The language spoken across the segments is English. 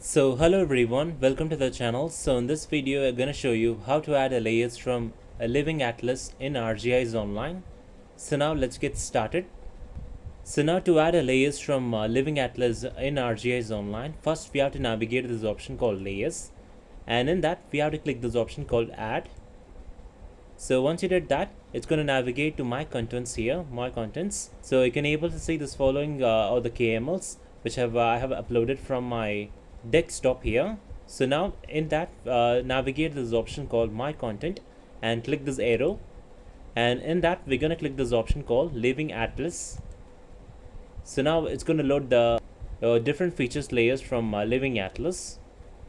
So hello everyone, welcome to the channel. So in this video I'm gonna show you how to add a layers from a living atlas in ArcGIS Online. So now let's get started. So now to add a layers from living atlas in ArcGIS Online, first we have to navigate to this option called layers, and in that we have to click this option called add. So once you did that, it's going to navigate to my contents here, my contents. So you can able to see this following all the KMLs which I have uploaded from my desktop here. So now in that navigate this option called my content and click this arrow, and in that we're going to click this option called living atlas. So now it's going to load the different features layers from living atlas,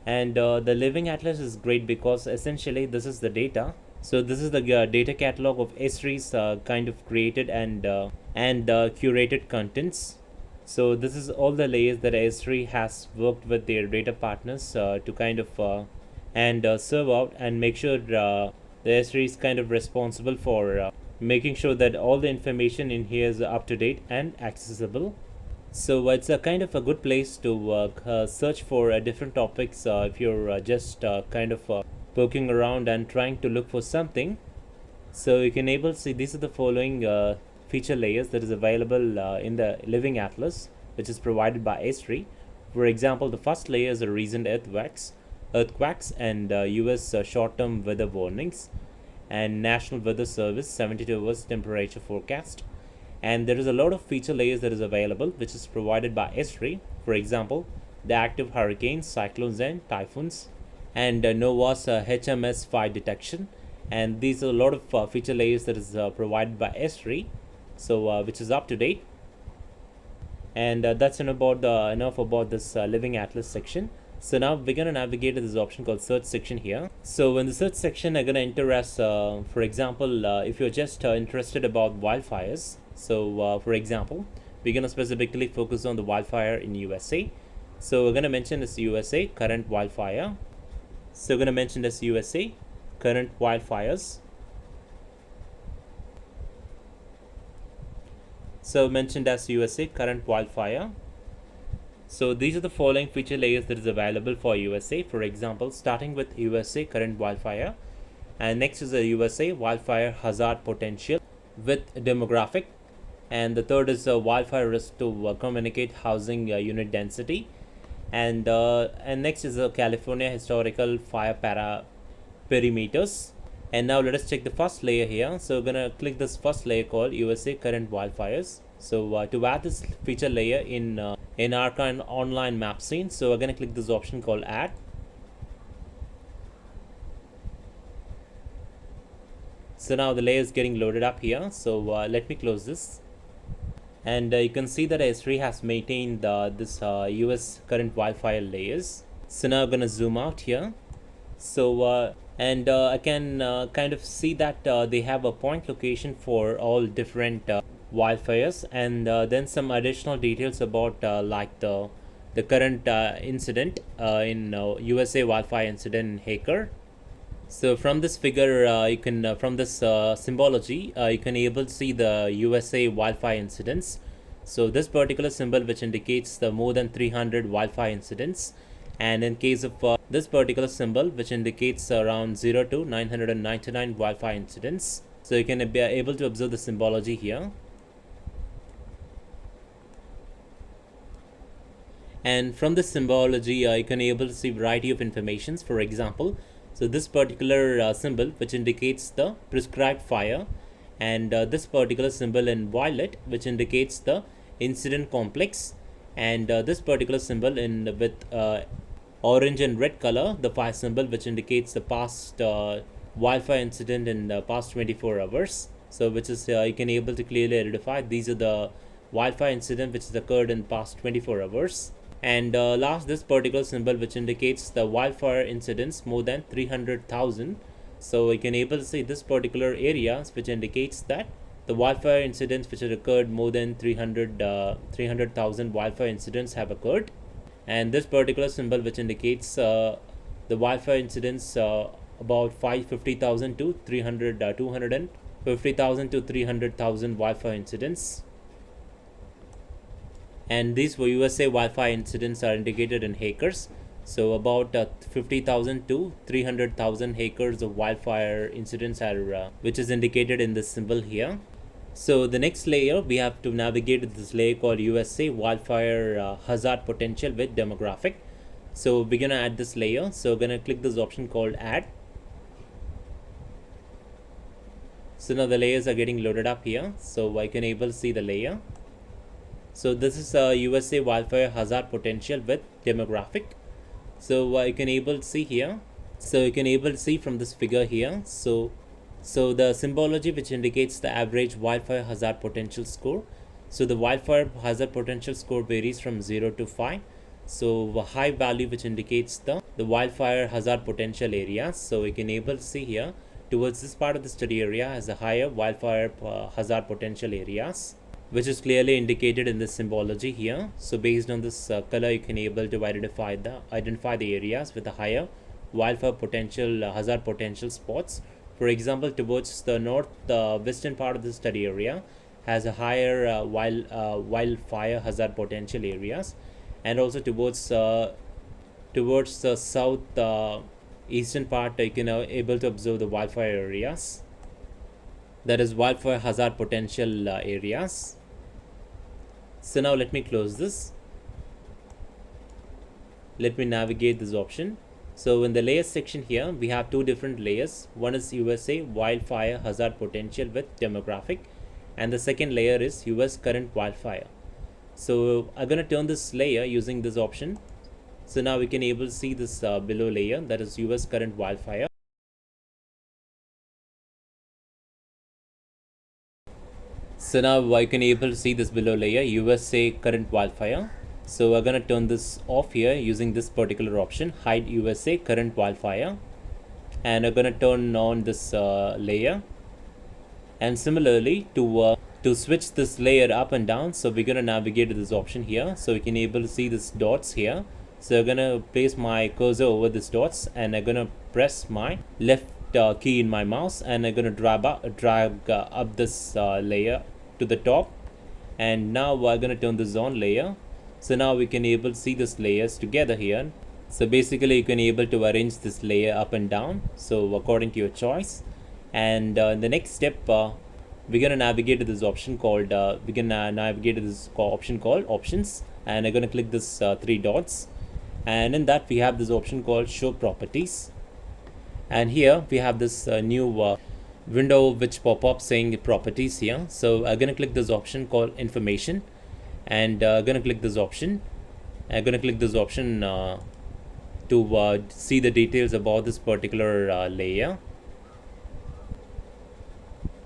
and the living atlas is great because essentially this is the data. So this is the data catalog of Esri's kind of created and curated contents. So this is all the layers that Esri has worked with their data partners to kind of serve out and make sure the Esri is kind of responsible for making sure that all the information in here is up to date and accessible. So it's a kind of a good place to search for different topics if you're just kind of poking around and trying to look for something. So you can able to see these are the following feature layers that is available in the living atlas, which is provided by Esri. For example, the first layer is a recent earthquakes and US short-term weather warnings and National Weather Service 72 hours temperature forecast. And there is a lot of feature layers that is available which is provided by Esri. For example, the active hurricanes, cyclones and typhoons, and NOAA's HMS fire detection. And these are a lot of feature layers that is provided by Esri, so which is up to date. And that's enough about this living atlas section. So now we're going to navigate to this option called search section here. So in the search section I'm going to enter as for example if you're just interested about wildfires. So for example, we're going to specifically focus on the wildfire in USA. So we're going to mention this USA current wildfire. So we're going to mention this USA current wildfires. So mentioned as USA current wildfire. So these are the following feature layers that is available for USA. For example, starting with USA current wildfire, and next is a USA wildfire hazard potential with demographic, and the third is a wildfire risk to communicate housing unit density, and next is a California historical fire perimeters. And now let us check the first layer here. So we're gonna click this first layer called USA current wildfires. So to add this feature layer in ArcGIS Online map scene, so we're gonna click this option called add. So now the layer is getting loaded up here. So let me close this. And you can see that Esri has maintained this US current wildfire layers. So now I'm gonna zoom out here. So I can kind of see that they have a point location for all different wildfires, and then some additional details about like the current incident in USA wildfire incident in Hacker. So from this figure, you can from this symbology, you can able to see the USA wildfire incidents. So this particular symbol which indicates the more than 300 wildfire incidents, and in case of this particular symbol which indicates around 0 to 999 wildfire incidents. So you can be able to observe the symbology here. And from this symbology you can able to see variety of informations. For example, so this particular symbol which indicates the prescribed fire, and this particular symbol in violet which indicates the incident complex, and this particular symbol in with orange and red color, the fire symbol which indicates the past wildfire incident in the past 24 hours. So which is you can able to clearly identify these are the wildfire incident which has occurred in past 24 hours. And last, this particular symbol which indicates the wildfire incidents more than 300,000. So you can able to see this particular area which indicates that the wildfire incidents which have occurred more than 300,000 wildfire incidents have occurred. And this particular symbol which indicates the wildfire incidents about 550,000 to 250,000 to 300,000 wildfire incidents. And these USA wildfire incidents are indicated in acres. So about 50,000 to 300,000 acres of wildfire incidents are which is indicated in this symbol here. So the next layer, we have to navigate this layer called USA wildfire hazard potential with demographic. So we're gonna add this layer. So we're gonna click this option called add. So now the layers are getting loaded up here. So I can able to see the layer. So this is USA wildfire hazard potential with demographic. So you can able to see here. So you can able to see from this figure here. So the symbology which indicates the average wildfire hazard potential score. So the wildfire hazard potential score varies from 0 to 5. So a high value which indicates the wildfire hazard potential areas. So you can able to see here towards this part of the study area has a higher wildfire hazard potential areas, which is clearly indicated in this symbology here. So based on this color, you can able to identify the areas with a higher wildfire potential hazard potential spots. For example, towards the north western part of the study area has a higher wildfire hazard potential areas, and also towards the south eastern part, you can able to observe the wildfire areas, that is wildfire hazard potential areas. So now let me close this. Let me navigate this option. So in the layers section here, we have two different layers. One is USA wildfire hazard potential with demographic, and the second layer is US current wildfire. So I'm gonna turn this layer using this option. So now we can able to see this below layer, that is US current wildfire. So now I can able to see this below layer, USA current wildfire. So we're gonna turn this off here using this particular option, hide USA current wildfire, and I'm gonna turn on this layer. And similarly, to switch this layer up and down, so we're gonna navigate to this option here. So we can able to see this dots here. So I'm gonna place my cursor over this dots, and I'm gonna press my left key in my mouse, and I'm gonna drag up this layer to the top. And now we're gonna turn this on layer. So now we can able to see this layers together here. So basically you can able to arrange this layer up and down, so according to your choice. And in the next step, we're gonna navigate to this option called option called options, and I'm gonna click this three dots, and in that we have this option called show properties. And here we have this new window which pop up saying properties here. So I'm gonna click this option called information, and I'm gonna click this option. I'm gonna click this option to see the details about this particular layer.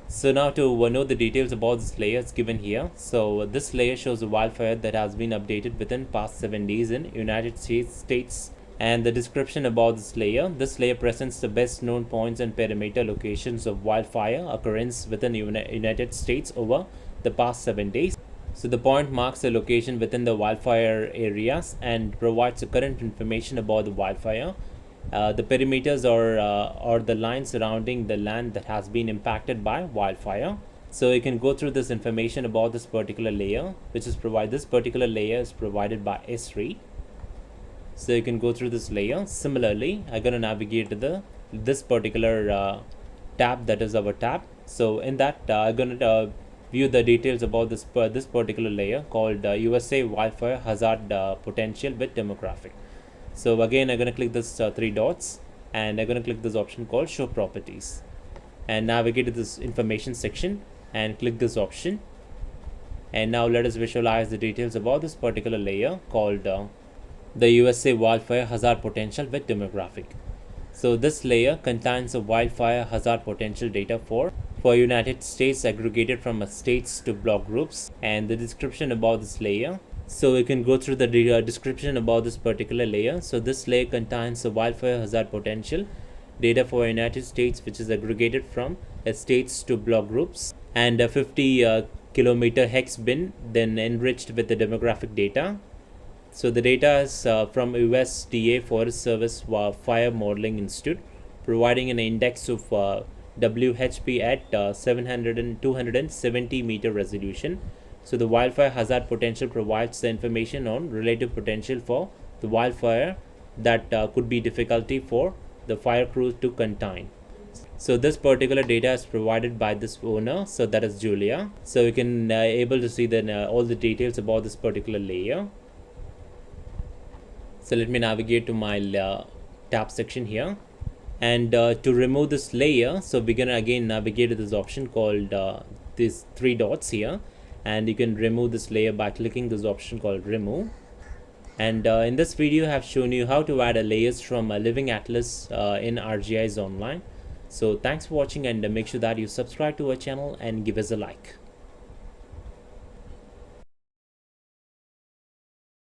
So now to know the details about this layer, it's given here. So this layer shows a wildfire that has been updated within past 7 days in United States. And the description about this layer presents the best known points and perimeter locations of wildfire occurrence within United States over the past 7 days. So the point marks a location within the wildfire areas and provides the current information about the wildfire. The perimeters or the lines surrounding the land that has been impacted by wildfire. So you can go through this information about this particular layer, which is provided. This particular layer is provided by Esri. So you can go through this layer. Similarly, I'm gonna navigate to this particular tab, that is our tab. So in that, I'm gonna view the details about this particular layer called USA wildfire hazard potential with demographic. So again, I'm going to click this three dots, and I'm going to click this option called show properties, and navigate to this information section and click this option. And now let us visualize the details about this particular layer called the USA wildfire hazard potential with demographic. So this layer contains a wildfire hazard potential data for United States aggregated from states to block groups, and the description about this layer. So we can go through the description about this particular layer. So this layer contains a wildfire hazard potential data for United States, which is aggregated from states to block groups, and a 50 kilometer hex bin, then enriched with the demographic data. So the data is from USDA Forest Service Fire Modeling Institute, providing an index of WHP at 700 and 270 meter resolution. So the wildfire hazard potential provides the information on relative potential for the wildfire that could be difficulty for the fire crew to contain. So this particular data is provided by this owner, so that is Julia. So you can able to see then all the details about this particular layer. So let me navigate to my tab section here, and to remove this layer, so we're gonna again navigate to this option called these three dots here, and you can remove this layer by clicking this option called remove. And in this video I have shown you how to add a layers from a living atlas in ArcGIS Online. So thanks for watching, and make sure that you subscribe to our channel and give us a like.